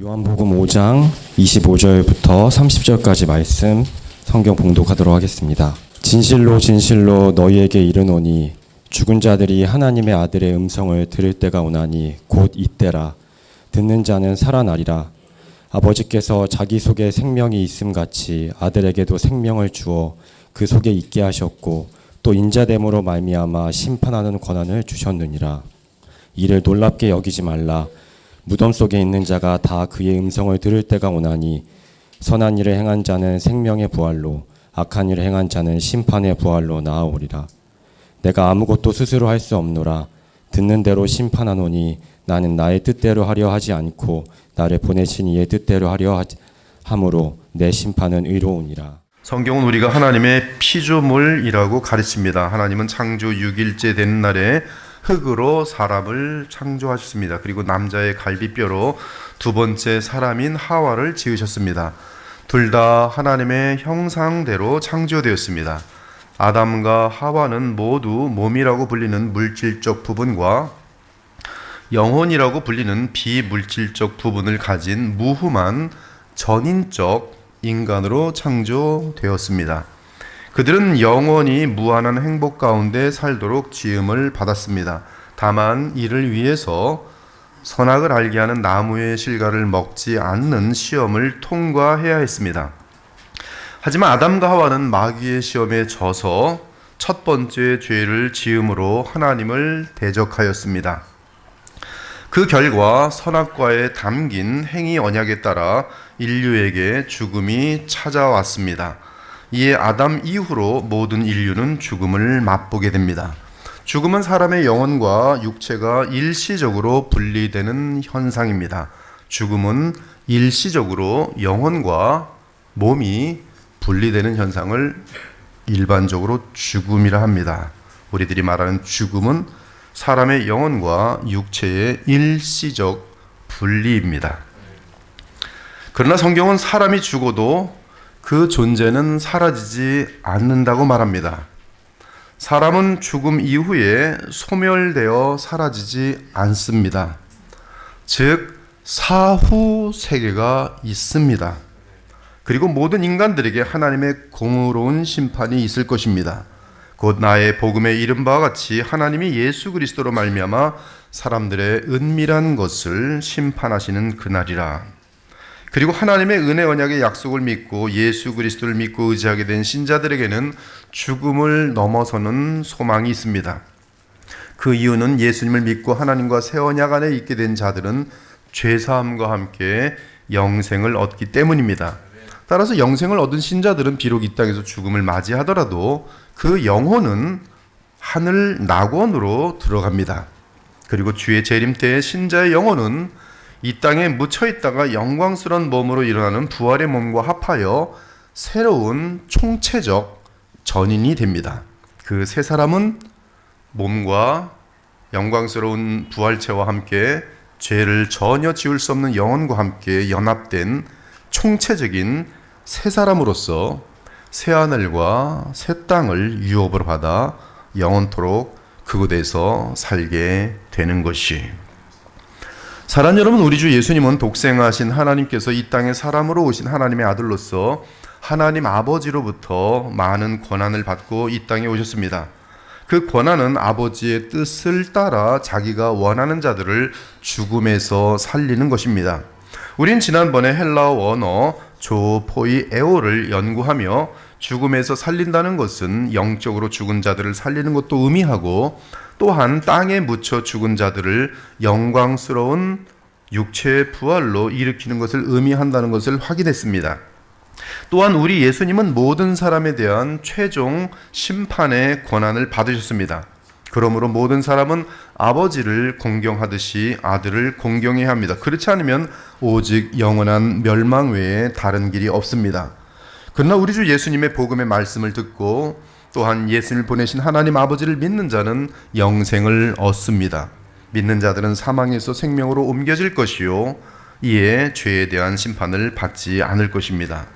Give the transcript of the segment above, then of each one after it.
요한복음 5장 25절부터 30절까지 말씀 성경 봉독하도록 하겠습니다. 진실로 진실로 너희에게 이르노니 죽은 자들이 하나님의 아들의 음성을 들을 때가 오나니 곧 이때라. 듣는 자는 살아나리라. 아버지께서 자기 속에 생명이 있음같이 아들에게도 생명을 주어 그 속에 있게 하셨고 또 인자됨으로 말미암아 심판하는 권한을 주셨느니라. 이를 놀랍게 여기지 말라. 무덤 속에 있는 자가 다 그의 음성을 들을 때가 오나니 선한 일을 행한 자는 생명의 부활로 악한 일을 행한 자는 심판의 부활로 나아오리라. 내가 아무것도 스스로 할 수 없노라. 듣는 대로 심판하노니 나는 나의 뜻대로 하려 하지 않고 나를 보내신 이의 뜻대로 하려 함으로 내 심판은 의로우니라. 성경은 우리가 하나님의 피조물이라고 가르칩니다. 하나님은 창조 6일째 된 날에 흙으로 사람을 창조하셨습니다. 그리고 남자의 갈비뼈로 두 번째 사람인 하와를 지으셨습니다. 둘 다 하나님의 형상대로 창조되었습니다. 아담과 하와는 모두 몸이라고 불리는 물질적 부분과 영혼이라고 불리는 비물질적 부분을 가진 무흠한 전인적 인간으로 창조되었습니다. 그들은 영원히 무한한 행복 가운데 살도록 지음을 받았습니다. 다만 이를 위해서 선악을 알게 하는 나무의 실과를 먹지 않는 시험을 통과해야 했습니다. 하지만 아담과 하와는 마귀의 시험에 져서 첫 번째 죄를 지음으로 하나님을 대적하였습니다. 그 결과 선악과에 담긴 행위 언약에 따라 인류에게 죽음이 찾아왔습니다. 이에 아담 이후로 모든 인류는 죽음을 맛보게 됩니다. 죽음은 사람의 영혼과 육체가 일시적으로 분리되는 현상입니다. 죽음은 일시적으로 영혼과 몸이 분리되는 현상을 일반적으로 죽음이라 합니다. 우리들이 말하는 죽음은 사람의 영혼과 육체의 일시적 분리입니다. 그러나 성경은 사람이 죽어도 그 존재는 사라지지 않는다고 말합니다. 사람은 죽음 이후에 소멸되어 사라지지 않습니다. 즉 사후 세계가 있습니다. 그리고 모든 인간들에게 하나님의 공의로운 심판이 있을 것입니다. 곧 나의 복음에 이른 바와 같이 하나님이 예수 그리스도로 말미암아 사람들의 은밀한 것을 심판하시는 그날이라. 그리고 하나님의 은혜 언약의 약속을 믿고 예수 그리스도를 믿고 의지하게 된 신자들에게는 죽음을 넘어서는 소망이 있습니다. 그 이유는 예수님을 믿고 하나님과 새 언약 안에 있게 된 자들은 죄사함과 함께 영생을 얻기 때문입니다. 따라서 영생을 얻은 신자들은 비록 이 땅에서 죽음을 맞이하더라도 그 영혼은 하늘 낙원으로 들어갑니다. 그리고 주의 재림 때의 신자의 영혼은 이 땅에 묻혀 있다가 영광스러운 몸으로 일어나는 부활의 몸과 합하여 새로운 총체적 전인이 됩니다. 그 세 사람은 몸과 영광스러운 부활체와 함께 죄를 전혀 지울 수 없는 영혼과 함께 연합된 총체적인 세 사람으로서 새 하늘과 새 땅을 유업으로 받아 영원토록 그곳에서 살게 되는 것이. 사랑하는 여러분, 우리 주 예수님은 독생하신 하나님께서 이 땅에 사람으로 오신 하나님의 아들로서 하나님 아버지로부터 많은 권한을 받고 이 땅에 오셨습니다. 그 권한은 아버지의 뜻을 따라 자기가 원하는 자들을 죽음에서 살리는 것입니다. 우린 지난번에 헬라어 원어 조포이에오를 연구하며 죽음에서 살린다는 것은 영적으로 죽은 자들을 살리는 것도 의미하고 또한 땅에 묻혀 죽은 자들을 영광스러운 육체의 부활로 일으키는 것을 의미한다는 것을 확인했습니다. 또한 우리 예수님은 모든 사람에 대한 최종 심판의 권한을 받으셨습니다. 그러므로 모든 사람은 아버지를 공경하듯이 아들을 공경해야 합니다. 그렇지 않으면 오직 영원한 멸망 외에 다른 길이 없습니다. 그러나 우리 주 예수님의 복음의 말씀을 듣고 또한 예수님을 보내신 하나님 아버지를 믿는 자는 영생을 얻습니다. 믿는 자들은 사망에서 생명으로 옮겨질 것이요 이에 죄에 대한 심판을 받지 않을 것입니다.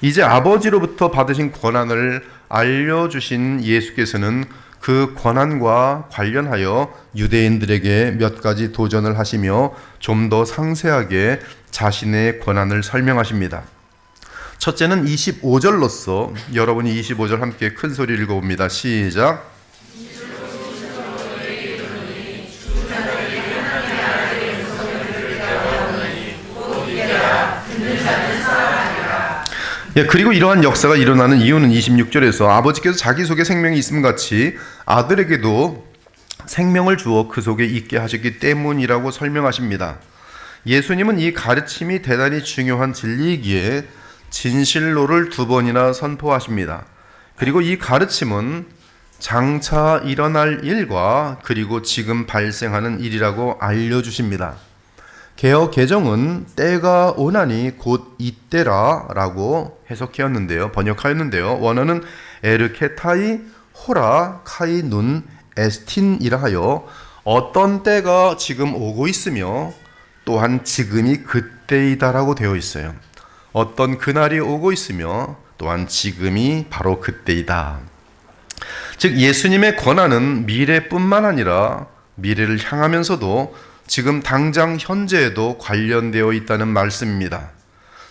이제 아버지로부터 받으신 권한을 알려주신 예수께서는 그 권한과 관련하여 유대인들에게 몇 가지 도전을 하시며 좀 더 상세하게 자신의 권한을 설명하십니다. 첫째는 25절로서 여러분이 25절 함께 큰 소리 읽어봅니다. 시작. 그리고 이러한 역사가 일어나는 이유는 26절에서 아버지께서 자기 속에 생명이 있음 같이 아들에게도 생명을 주어 그 속에 있게 하셨기 때문이라고 설명하십니다. 예수님은 이 가르침이 대단히 중요한 진리이기에 진실로를 2번이나 선포하십니다. 그리고 이 가르침은 장차 일어날 일과 그리고 지금 발생하는 일이라고 알려주십니다. 개역 개정은 때가 오나니 곧 이때라 라고 번역하였는데요. 원어는 에르케타이 호라 카이 눈 에스틴이라 하여 어떤 때가 지금 오고 있으며 또한 지금이 그때이다라고 되어 있어요. 어떤 그날이 오고 있으며 또한 지금이 바로 그때이다. 즉 예수님의 권한은 미래뿐만 아니라 미래를 향하면서도 지금 당장 현재에도 관련되어 있다는 말씀입니다.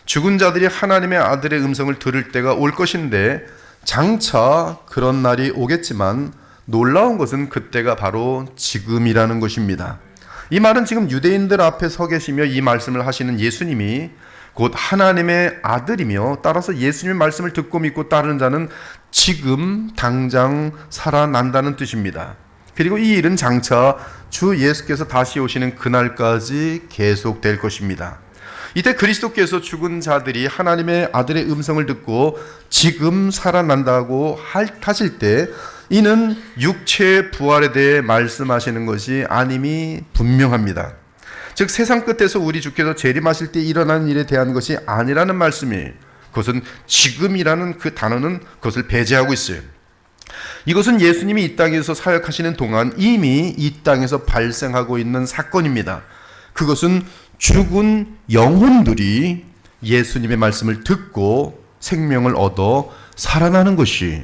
죽은 자들이 하나님의 아들의 음성을 들을 때가 올 것인데 장차 그런 날이 오겠지만 놀라운 것은 그때가 바로 지금이라는 것입니다. 이 말은 지금 유대인들 앞에 서 계시며 이 말씀을 하시는 예수님이 곧 하나님의 아들이며 따라서 예수님의 말씀을 듣고 믿고 따르는 자는 지금 당장 살아난다는 뜻입니다. 그리고 이 일은 장차 주 예수께서 다시 오시는 그날까지 계속될 것입니다. 이때 그리스도께서 죽은 자들이 하나님의 아들의 음성을 듣고 지금 살아난다고 하실 때 이는 육체의 부활에 대해 말씀하시는 것이 아님이 분명합니다. 즉 세상 끝에서 우리 주께서 재림하실 때 일어나는 일에 대한 것이 아니라는 말씀이, 그것은 지금이라는 그 단어는 그것을 배제하고 있어요. 이것은 예수님이 이 땅에서 사역하시는 동안 이미 이 땅에서 발생하고 있는 사건입니다. 그것은 죽은 영혼들이 예수님의 말씀을 듣고 생명을 얻어 살아나는 것이,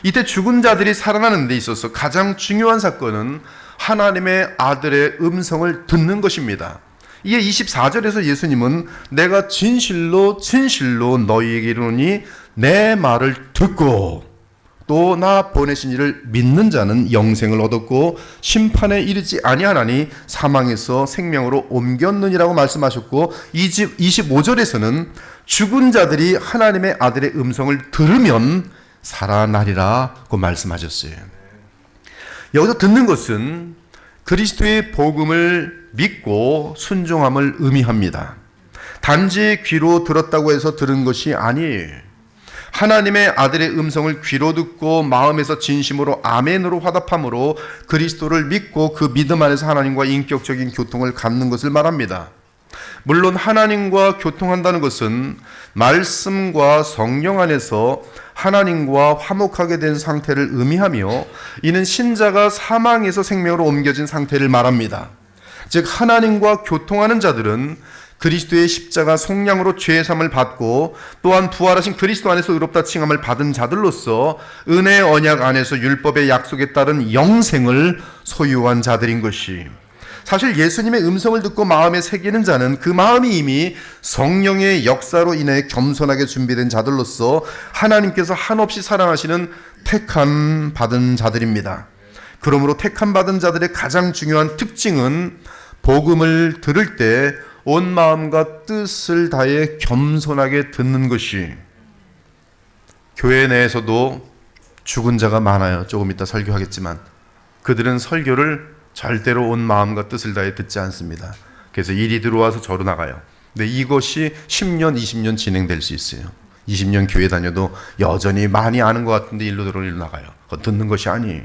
이때 죽은 자들이 살아나는 데 있어서 가장 중요한 사건은 하나님의 아들의 음성을 듣는 것입니다. 이게 24절에서 예수님은 내가 진실로 진실로 너희에게 이르노니 내 말을 듣고 또 나 보내신 이를 믿는 자는 영생을 얻었고 심판에 이르지 아니하나니 사망에서 생명으로 옮겼느니라고 말씀하셨고 25절에서는 죽은 자들이 하나님의 아들의 음성을 들으면 살아나리라고 말씀하셨어요. 여기서 듣는 것은 그리스도의 복음을 믿고 순종함을 의미합니다. 단지 귀로 들었다고 해서 들은 것이 아니에요. 하나님의 아들의 음성을 귀로 듣고 마음에서 진심으로 아멘으로 화답함으로 그리스도를 믿고 그 믿음 안에서 하나님과 인격적인 교통을 갖는 것을 말합니다. 물론 하나님과 교통한다는 것은 말씀과 성령 안에서 하나님과 화목하게 된 상태를 의미하며 이는 신자가 사망에서 생명으로 옮겨진 상태를 말합니다. 즉 하나님과 교통하는 자들은 그리스도의 십자가 속량으로 죄의 사함을 받고 또한 부활하신 그리스도 안에서 의롭다 칭함을 받은 자들로서 은혜의 언약 안에서 율법의 약속에 따른 영생을 소유한 자들인 것이, 사실 예수님의 음성을 듣고 마음에 새기는 자는 그 마음이 이미 성령의 역사로 인해 겸손하게 준비된 자들로서 하나님께서 한없이 사랑하시는 택함 받은 자들입니다. 그러므로 택함 받은 자들의 가장 중요한 특징은 복음을 들을 때 온 마음과 뜻을 다해 겸손하게 듣는 것이, 교회 내에서도 죽은 자가 많아요. 조금 이따 설교하겠지만 그들은 설교를 절대로 온 마음과 뜻을 다해 듣지 않습니다. 그래서 일이 들어와서 저로 나가요. 근데 이것이 10년, 20년 진행될 수 있어요. 20년 교회 다녀도 여전히 많이 아는 것 같은데 일로 들어오고 일로 나가요. 그건 듣는 것이 아니에요.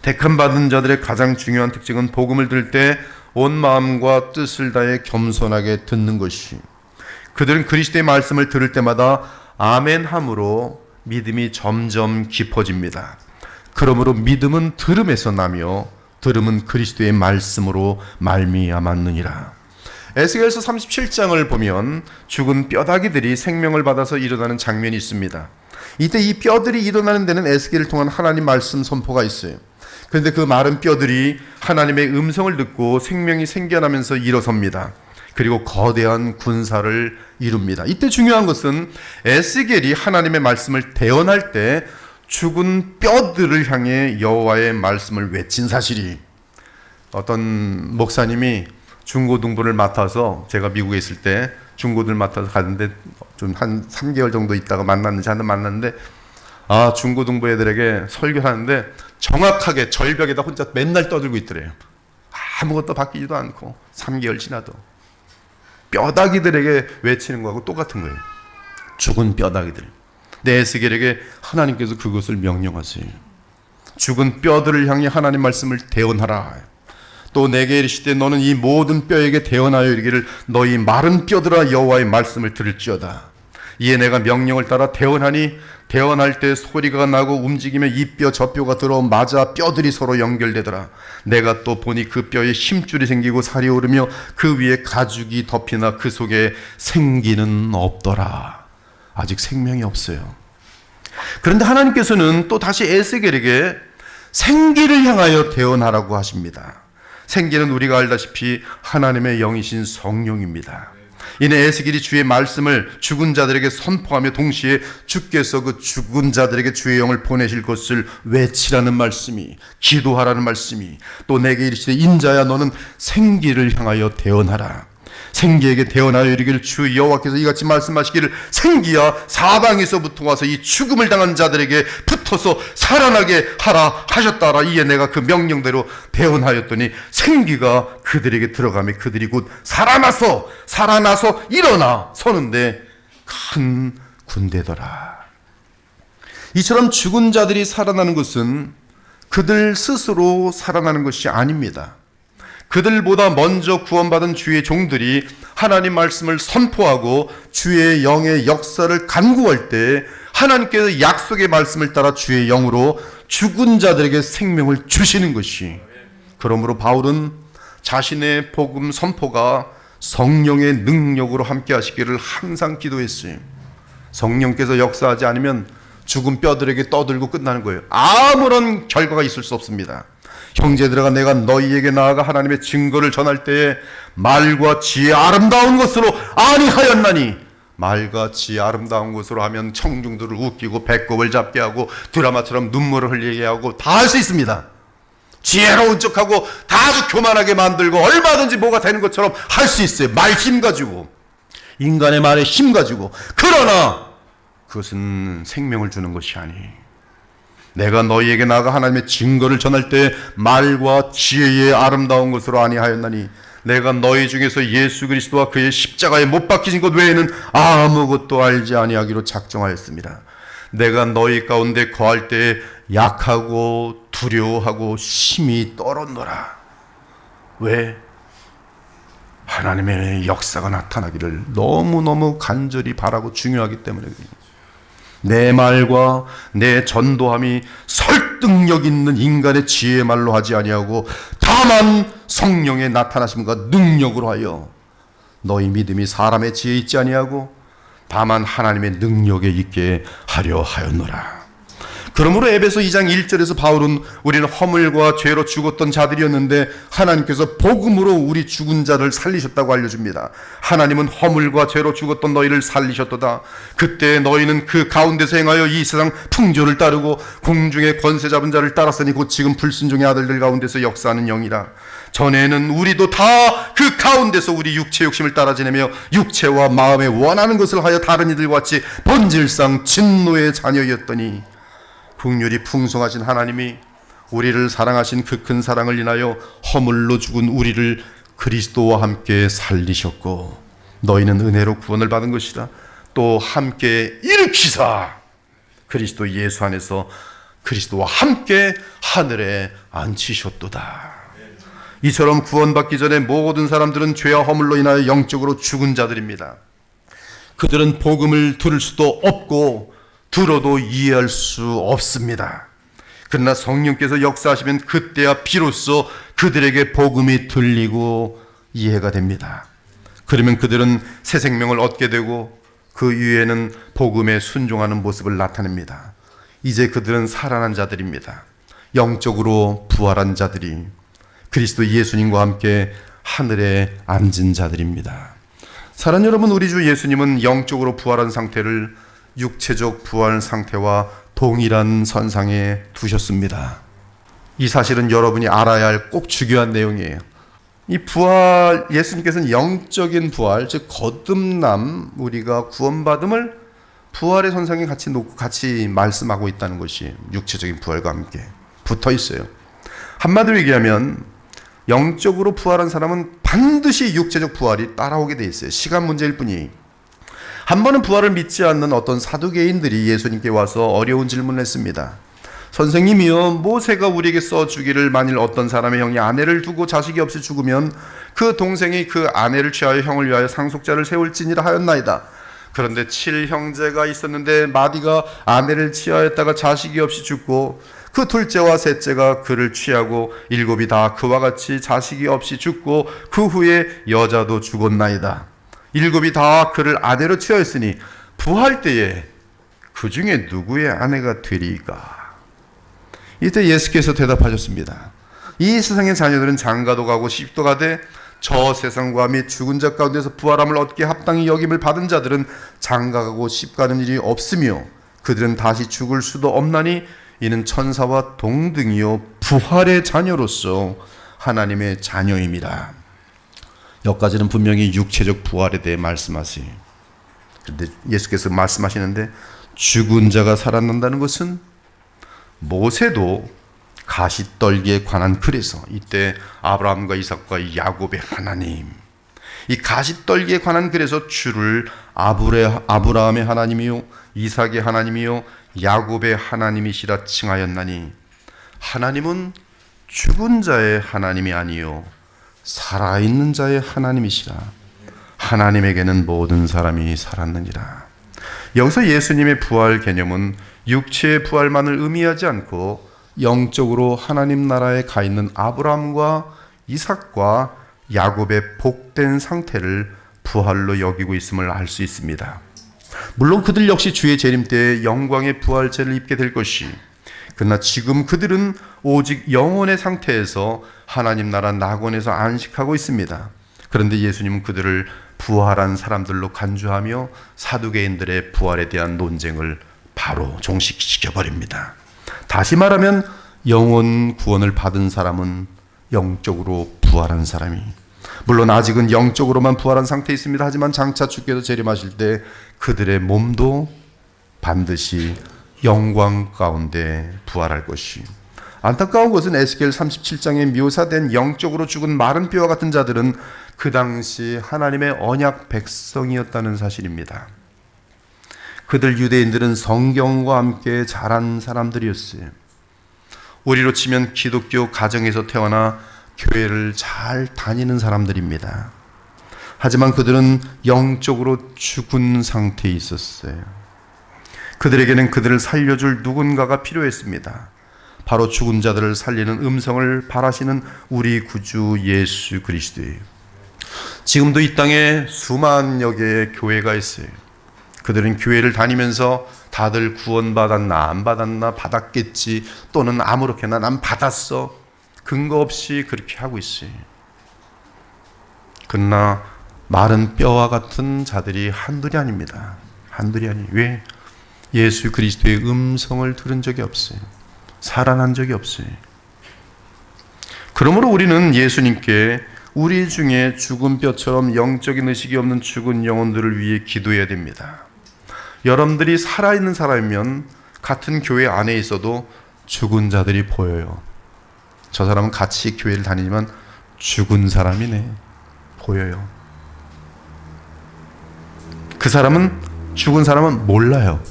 택함 받은 자들의 가장 중요한 특징은 복음을 들을 때 온 마음과 뜻을 다해 겸손하게 듣는 것이, 그들은 그리스도의 말씀을 들을 때마다 아멘함으로 믿음이 점점 깊어집니다. 그러므로 믿음은 들음에서 나며 들음은 그리스도의 말씀으로 말미암았느니라. 에스겔서 37장을 보면 죽은 뼈다귀들이 생명을 받아서 일어나는 장면이 있습니다. 이때 이 뼈들이 일어나는 데는 에스겔을 통한 하나님 말씀 선포가 있어요. 그런데 그 마른 뼈들이 하나님의 음성을 듣고 생명이 생겨나면서 일어섭니다. 그리고 거대한 군사를 이룹니다. 이때 중요한 것은 에스겔이 하나님의 말씀을 대언할 때 죽은 뼈들을 향해 여호와의 말씀을 외친 사실이, 어떤 목사님이 중고등부를 맡아서, 제가 미국에 있을 때 중고들 맡아서 갔는데 좀 한 3개월 정도 있다가 만났는데 중고등부 애들에게 설교하는데 정확하게 절벽에다 혼자 맨날 떠들고 있더래요. 아무것도 바뀌지도 않고 3개월 지나도 뼈다귀들에게 외치는 거하고 똑같은 거예요. 죽은 뼈다귀들. 내 에스겔에게 하나님께서 그것을 명령하세요. 죽은 뼈들을 향해 하나님 말씀을 대언하라. 또 내게 이르시되 너는 이 모든 뼈에게 대언하여 이르기를 너희 마른 뼈들아 여호와의 말씀을 들을지어다. 이에 내가 명령을 따라 대언하니 대언할 때 소리가 나고 움직이며 이 뼈 저 뼈가 들어 맞아 뼈들이 서로 연결되더라. 내가 또 보니 그 뼈에 힘줄이 생기고 살이 오르며 그 위에 가죽이 덮이나 그 속에 생기는 없더라. 아직 생명이 없어요. 그런데 하나님께서는 또 다시 에스겔에게 생기를 향하여 대언하라고 하십니다. 생기는 우리가 알다시피 하나님의 영이신 성령입니다. 이는 에스겔이 주의 말씀을 죽은 자들에게 선포하며 동시에 주께서 그 죽은 자들에게 주의 영을 보내실 것을 외치라는 말씀이, 기도하라는 말씀이, 또 내게 이르시되 인자야 너는 생기를 향하여 대언하라. 생기에게 대언하여 이르기를 주 여호와께서 이같이 말씀하시기를 생기야 사방에서부터 와서 이 죽음을 당한 자들에게 붙어서 살아나게 하라 하셨다라. 이에 내가 그 명령대로 대언하였더니 생기가 그들에게 들어가며 그들이 곧 살아나서 일어나 서는데 큰 군대더라. 이처럼 죽은 자들이 살아나는 것은 그들 스스로 살아나는 것이 아닙니다. 그들보다 먼저 구원받은 주의 종들이 하나님 말씀을 선포하고 주의 영의 역사를 간구할 때 하나님께서 약속의 말씀을 따라 주의 영으로 죽은 자들에게 생명을 주시는 것이, 그러므로 바울은 자신의 복음 선포가 성령의 능력으로 함께 하시기를 항상 기도했어요. 성령께서 역사하지 않으면 죽은 뼈들에게 떠들고 끝나는 거예요. 아무런 결과가 있을 수 없습니다. 형제들아 내가 너희에게 나아가 하나님의 증거를 전할 때에 말과 지혜 아름다운 것으로 아니하였나니, 말과 지혜 아름다운 것으로 하면 청중들을 웃기고 배꼽을 잡게 하고 드라마처럼 눈물을 흘리게 하고 다 할 수 있습니다. 지혜로운 척하고 다 아주 교만하게 만들고 얼마든지 뭐가 되는 것처럼 할 수 있어요. 말 힘 가지고, 인간의 말에 힘 가지고. 그러나 그것은 생명을 주는 것이 아니에요. 내가 너희에게 나아가 하나님의 증거를 전할 때 말과 지혜의 아름다운 것으로 아니하였나니 내가 너희 중에서 예수 그리스도와 그의 십자가에 못 박히신 것 외에는 아무것도 알지 아니하기로 작정하였습니다. 내가 너희 가운데 거할 때에 약하고 두려워하고 심히 떨었노라. 왜? 하나님의 역사가 나타나기를 너무너무 간절히 바라고 중요하기 때문에 그래요. 내 말과 내 전도함이 설득력 있는 인간의 지혜의 말로 하지 아니하고 다만 성령의 나타나심과 능력으로 하여 너희 믿음이 사람의 지혜에 있지 아니하고 다만 하나님의 능력에 있게 하려 하였노라. 그러므로 에베소 2장 1절에서 바울은 우리는 허물과 죄로 죽었던 자들이었는데 하나님께서 복음으로 우리 죽은 자를 살리셨다고 알려줍니다. 하나님은 허물과 죄로 죽었던 너희를 살리셨도다. 그때 너희는 그 가운데서 행하여 이 세상 풍조를 따르고 공중의 권세 잡은 자를 따랐으니 곧 지금 불순종의 아들들 가운데서 역사하는 영이라. 전에는 우리도 다 그 가운데서 우리 육체 욕심을 따라 지내며 육체와 마음에 원하는 것을 하여 다른 이들과 같이 본질상 진노의 자녀였더니 긍휼이 풍성하신 하나님이 우리를 사랑하신 그 큰 사랑을 인하여 허물로 죽은 우리를 그리스도와 함께 살리셨고 너희는 은혜로 구원을 받은 것이라. 또 함께 일으키사 그리스도 예수 안에서 그리스도와 함께 하늘에 앉히셨도다. 이처럼 구원받기 전에 모든 사람들은 죄와 허물로 인하여 영적으로 죽은 자들입니다. 그들은 복음을 들을 수도 없고 들어도 이해할 수 없습니다. 그러나 성령께서 역사하시면 그때야 비로소 그들에게 복음이 들리고 이해가 됩니다. 그러면 그들은 새 생명을 얻게 되고 그 이후에는 복음에 순종하는 모습을 나타냅니다. 이제 그들은 살아난 자들입니다. 영적으로 부활한 자들이 그리스도 예수님과 함께 하늘에 앉은 자들입니다. 사랑하는 여러분, 우리 주 예수님은 영적으로 부활한 상태를 육체적 부활 상태와 동일한 선상에 두셨습니다. 이 사실은 여러분이 알아야 할 꼭 중요한 내용이에요. 이 부활, 예수님께서는 영적인 부활, 즉 거듭남, 우리가 구원받음을 부활의 선상에 같이 놓고 같이 말씀하고 있다는 것이 육체적인 부활과 함께 붙어 있어요. 한마디로 얘기하면 영적으로 부활한 사람은 반드시 육체적 부활이 따라오게 돼 있어요. 시간 문제일 뿐이. 한 번은 부활을 믿지 않는 어떤 사두개인들이 예수님께 와서 어려운 질문을 했습니다. 선생님이요, 모세가 우리에게 써주기를 만일 어떤 사람의 형이 아내를 두고 자식이 없이 죽으면 그 동생이 그 아내를 취하여 형을 위하여 상속자를 세울지니라 하였나이다. 그런데 7형제가 있었는데 마디가 아내를 취하였다가 자식이 없이 죽고 그 둘째와 셋째가 그를 취하고 7이 다 그와 같이 자식이 없이 죽고 그 후에 여자도 죽었나이다. 7이 다 그를 아내로 취하였으니 부활 때에 그 중에 누구의 아내가 되리까? 이때 예수께서 대답하셨습니다. 이 세상의 자녀들은 장가도 가고 시집도 가되 저 세상과 및 죽은 자 가운데서 부활함을 얻게 합당히 여김을 받은 자들은 장가가고 시집가는 일이 없으며 그들은 다시 죽을 수도 없나니 이는 천사와 동등이요 부활의 자녀로서 하나님의 자녀입니다. 여기까지는 분명히 육체적 부활에 대해 말씀하세요. 그런데 예수께서 말씀하시는데 죽은 자가 살아난다는 것은 모세도 가시떨기에 관한 글에서 이때 아브라함과 이삭과 야곱의 하나님, 이 가시떨기에 관한 글에서 주를 아브라함의 하나님이요 이삭의 하나님이요 야곱의 하나님이시라 칭하였나니 하나님은 죽은 자의 하나님이 아니요 살아있는 자의 하나님이시라. 하나님에게는 모든 사람이 살았느니라. 여기서 예수님의 부활 개념은 육체의 부활만을 의미하지 않고 영적으로 하나님 나라에 가 있는 아브라함과 이삭과 야곱의 복된 상태를 부활로 여기고 있음을 알 수 있습니다. 물론 그들 역시 주의 재림 때에 영광의 부활체를 입게 될 것이, 그러나 지금 그들은 오직 영혼의 상태에서 하나님 나라 낙원에서 안식하고 있습니다. 그런데 예수님은 그들을 부활한 사람들로 간주하며 사두개인들의 부활에 대한 논쟁을 바로 종식시켜버립니다. 다시 말하면 영혼 구원을 받은 사람은 영적으로 부활한 사람이, 물론 아직은 영적으로만 부활한 상태에 있습니다. 하지만 장차 주께서 재림하실 때 그들의 몸도 반드시 영광 가운데 부활할 것이. 안타까운 것은 에스겔 37장에 묘사된 영적으로 죽은 마른 뼈와 같은 자들은 그 당시 하나님의 언약 백성이었다는 사실입니다. 그들 유대인들은 성경과 함께 자란 사람들이었어요. 우리로 치면 기독교 가정에서 태어나 교회를 잘 다니는 사람들입니다. 하지만 그들은 영적으로 죽은 상태에 있었어요. 그들에게는 그들을 살려줄 누군가가 필요했습니다. 바로 죽은 자들을 살리는 음성을 바라시는 우리 구주 예수 그리스도예요. 지금도 이 땅에 수만여 개의 교회가 있어요. 그들은 교회를 다니면서 다들 구원받았나 안 받았나, 받았겠지, 또는 아무렇게나 난 받았어, 근거 없이 그렇게 하고 있어요. 그러나 마른 뼈와 같은 자들이 한둘이 아닙니다. 한둘이 아니에요. 왜? 예수 그리스도의 음성을 들은 적이 없어요. 살아난 적이 없어요. 그러므로 우리는 예수님께 우리 중에 죽은 뼈처럼 영적인 의식이 없는 죽은 영혼들을 위해 기도해야 됩니다. 여러분들이 살아있는 사람이면 같은 교회 안에 있어도 죽은 자들이 보여요. 저 사람은 같이 교회를 다니지만 죽은 사람이네, 보여요. 그 사람은, 죽은 사람은 몰라요.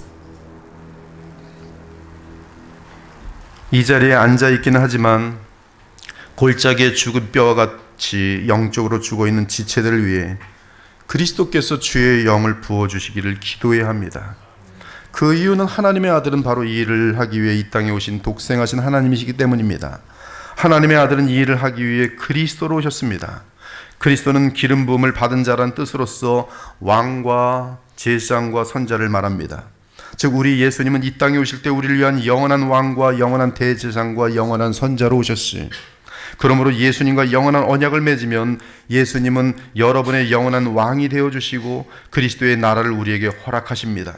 이 자리에 앉아 있기는 하지만 골짜기에 죽은 뼈와 같이 영적으로 죽어있는 지체들을 위해 그리스도께서 주의 영을 부어주시기를 기도해야 합니다. 그 이유는 하나님의 아들은 바로 이 일을 하기 위해 이 땅에 오신 독생하신 하나님이시기 때문입니다. 하나님의 아들은 이 일을 하기 위해 그리스도로 오셨습니다. 그리스도는 기름 부음을 받은 자란 뜻으로서 왕과 제사장과 선자를 말합니다. 즉 우리 예수님은 이 땅에 오실 때 우리를 위한 영원한 왕과 영원한 대제사장과 영원한 선자로 오셨어요. 그러므로 예수님과 영원한 언약을 맺으면 예수님은 여러분의 영원한 왕이 되어주시고 그리스도의 나라를 우리에게 허락하십니다.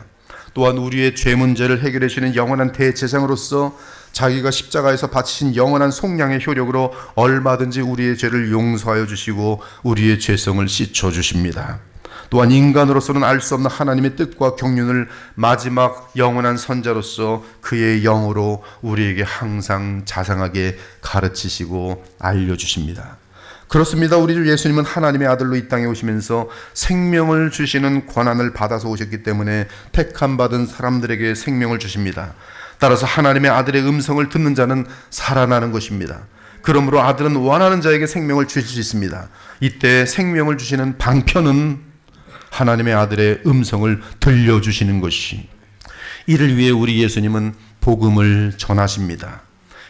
또한 우리의 죄 문제를 해결해 주시는 영원한 대제사장으로서 자기가 십자가에서 바치신 영원한 속량의 효력으로 얼마든지 우리의 죄를 용서하여 주시고 우리의 죄성을 씻어 주십니다. 또한 인간으로서는 알 수 없는 하나님의 뜻과 경륜을 마지막 영원한 선자로서 그의 영으로 우리에게 항상 자상하게 가르치시고 알려주십니다. 그렇습니다. 우리 주 예수님은 하나님의 아들로 이 땅에 오시면서 생명을 주시는 권한을 받아서 오셨기 때문에 택함 받은 사람들에게 생명을 주십니다. 따라서 하나님의 아들의 음성을 듣는 자는 살아나는 것입니다. 그러므로 아들은 원하는 자에게 생명을 주실 수 있습니다. 이때 생명을 주시는 방편은 하나님의 아들의 음성을 들려주시는 것이, 이를 위해 우리 예수님은 복음을 전하십니다.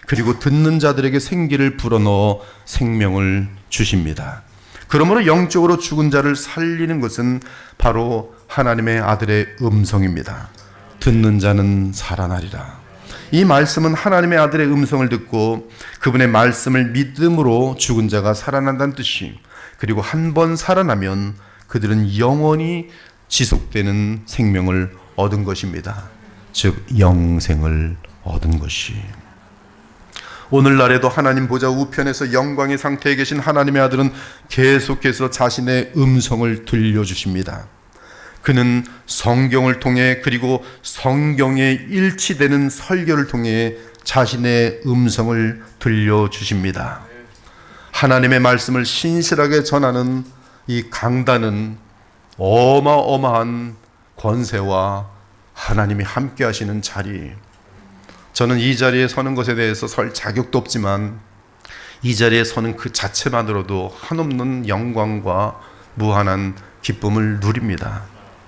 그리고 듣는 자들에게 생기를 불어넣어 생명을 주십니다. 그러므로 영적으로 죽은 자를 살리는 것은 바로 하나님의 아들의 음성입니다. 듣는 자는 살아나리라. 이 말씀은 하나님의 아들의 음성을 듣고 그분의 말씀을 믿음으로 죽은 자가 살아난다는 뜻이, 그리고 한 번 살아나면 그들은 영원히 지속되는 생명을 얻은 것입니다. 즉 영생을 얻은 것이. 오늘날에도 하나님 보좌 우편에서 영광의 상태에 계신 하나님의 아들은 계속해서 자신의 음성을 들려주십니다. 그는 성경을 통해, 그리고 성경에 일치되는 설교를 통해 자신의 음성을 들려주십니다. 하나님의 말씀을 신실하게 전하는 이 강단은 어마어마한 권세와 하나님이 함께 하시는 자리. 저는 이 자리에 서는 것에 대해서 설 자격도 없지만 이 자리에 서는 그 자체만으로도 한없는 영광과 무한한 기쁨을 누립니다.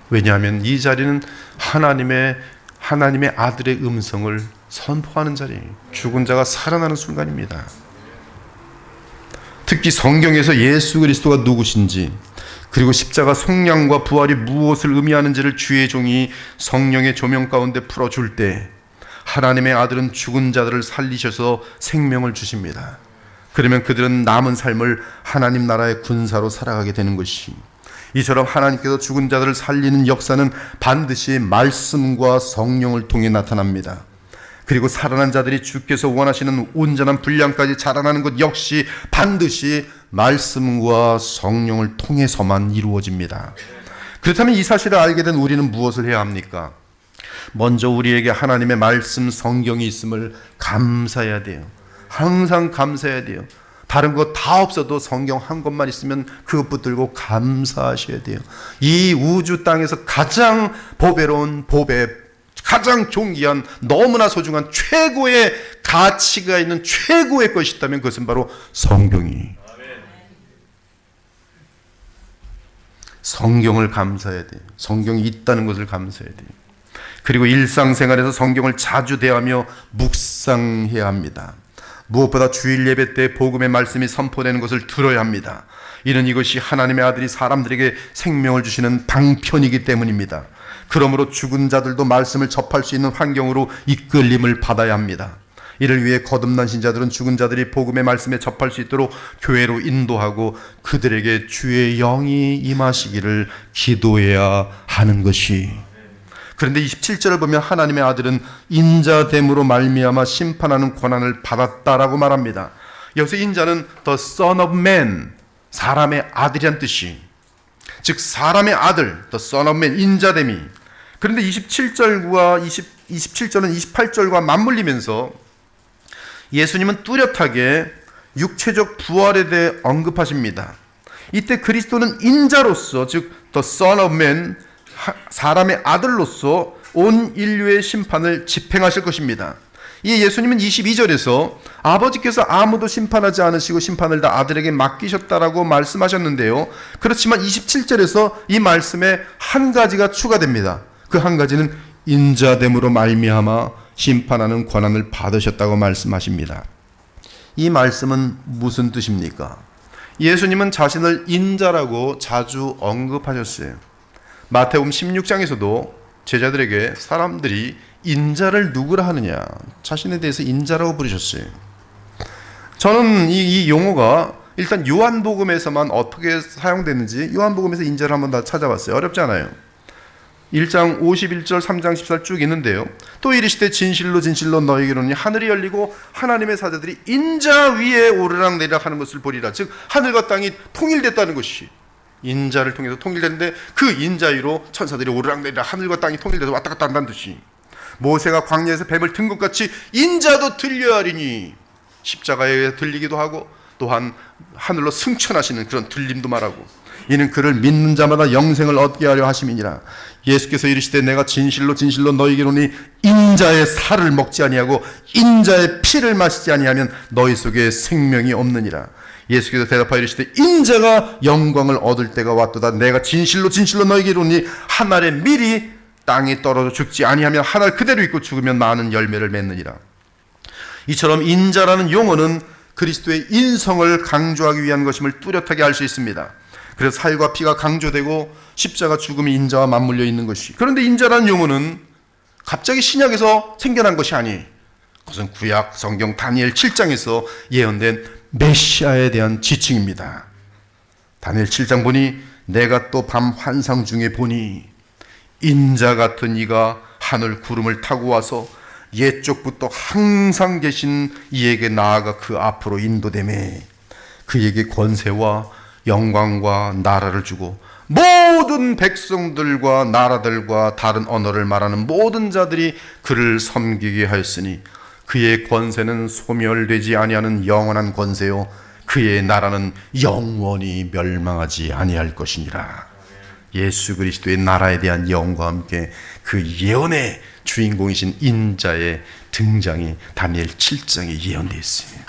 왜냐하면 이 자리는 하나님의 아들의 음성을 선포하는 자리, 죽은 자가 살아나는 순간입니다. 특히 성경에서 예수 그리스도가 누구신지, 그리고 십자가 속량과 부활이 무엇을 의미하는지를 주의 종이 성령의 조명 가운데 풀어줄 때 하나님의 아들은 죽은 자들을 살리셔서 생명을 주십니다. 그러면 그들은 남은 삶을 하나님 나라의 군사로 살아가게 되는 것이, 이처럼 하나님께서 죽은 자들을 살리는 역사는 반드시 말씀과 성령을 통해 나타납니다. 그리고 살아난 자들이 주께서 원하시는 온전한 분량까지 자라나는 것 역시 반드시 말씀과 성령을 통해서만 이루어집니다. 그렇다면 이 사실을 알게 된 우리는 무엇을 해야 합니까? 먼저 우리에게 하나님의 말씀 성경이 있음을 감사해야 돼요. 항상 감사해야 돼요. 다른 것 다 없어도 성경 한 권만 있으면 그것 붙들고 감사하셔야 돼요. 이 우주 땅에서 가장 보배로운 보배, 가장 존귀한, 너무나 소중한 최고의 가치가 있는 최고의 것이 있다면 그것은 바로 성경이. 성경을 감사해야 돼요. 성경이 있다는 것을 감사해야 돼요. 그리고 일상생활에서 성경을 자주 대하며 묵상해야 합니다. 무엇보다 주일 예배 때 복음의 말씀이 선포되는 것을 들어야 합니다. 이것이 하나님의 아들이 사람들에게 생명을 주시는 방편이기 때문입니다. 그러므로 죽은 자들도 말씀을 접할 수 있는 환경으로 이끌림을 받아야 합니다. 이를 위해 거듭난 신자들은 죽은 자들이 복음의 말씀에 접할 수 있도록 교회로 인도하고 그들에게 주의 영이 임하시기를 기도해야 하는 것이. 그런데 27절을 보면 하나님의 아들은 인자됨으로 말미암아 심판하는 권한을 받았다라고 말합니다. 여기서 인자는 the son of man, 사람의 아들이란 뜻이, 즉 사람의 아들, the son of man, 인자됨이. 그런데 27절은 28절과 맞물리면서 예수님은 뚜렷하게 육체적 부활에 대해 언급하십니다. 이때 그리스도는 인자로서, 즉 the son of man, 사람의 아들로서 온 인류의 심판을 집행하실 것입니다. 이 예수님은 22절에서 아버지께서 아무도 심판하지 않으시고 심판을 다 아들에게 맡기셨다라고 말씀하셨는데요. 그렇지만 27절에서 이 말씀에 한 가지가 추가됩니다. 그 한 가지는 인자됨으로 말미암아 심판하는 권한을 받으셨다고 말씀하십니다. 이 말씀은 무슨 뜻입니까? 예수님은 자신을 인자라고 자주 언급하셨어요. 마태복음 16장에서도 제자들에게 사람들이 인자를 누구라 하느냐, 자신에 대해서 인자라고 부르셨어요. 저는 이 용어가 일단 요한복음에서만 어떻게 사용되는지 요한복음에서 인자를 한번 다 찾아봤어요. 어렵지 않아요. 1장 51절 3장 14절 쭉 있는데요. 또 이르시되 진실로 진실로 너희에게로니 하늘이 열리고 하나님의 사자들이 인자 위에 오르락내리락 하는 것을 보리라. 즉 하늘과 땅이 통일됐다는 것이 인자를 통해서 통일됐는데 그 인자 위로 천사들이 오르락내리락 하늘과 땅이 통일돼서 왔다 갔다 한다는 듯이 모세가 광야에서 뱀을 든 것 같이 인자도 들려야 하리니 십자가에 들리기도 하고 또한 하늘로 승천하시는 그런 들림도 말하고 이는 그를 믿는 자마다 영생을 얻게 하려 하심이니라. 예수께서 이르시되 내가 진실로 진실로 너희에게로니 인자의 살을 먹지 아니하고 인자의 피를 마시지 아니하면 너희 속에 생명이 없느니라. 예수께서 대답하여 이르시되 인자가 영광을 얻을 때가 왔도다. 내가 진실로 진실로 너희에게로니 한 알의 밀이 땅에 떨어져 죽지 아니하면 한 알 그대로 있고 죽으면 많은 열매를 맺느니라. 이처럼 인자라는 용어는 그리스도의 인성을 강조하기 위한 것임을 뚜렷하게 알 수 있습니다. 그래서 살과 피가 강조되고 십자가 죽음이 인자와 맞물려 있는 것이. 그런데 인자라는 용어는 갑자기 신약에서 생겨난 것이 아니에요. 그것은 구약 성경 다니엘 7장에서 예언된 메시아에 대한 지칭입니다. 다니엘 7장 보니 내가 또 밤 환상 중에 보니 인자 같은 이가 하늘 구름을 타고 와서 옛적부터 항상 계신 이에게 나아가 그 앞으로 인도되매 그에게 권세와 영광과 나라를 주고 모든 백성들과 나라들과 다른 언어를 말하는 모든 자들이 그를 섬기게 하였으니 그의 권세는 소멸되지 아니하는 영원한 권세요 그의 나라는 영원히 멸망하지 아니할 것이니라. 예수 그리스도의 나라에 대한 영광과 함께 그 예언의 주인공이신 인자의 등장이 다니엘 7장에 예언되어 있어요.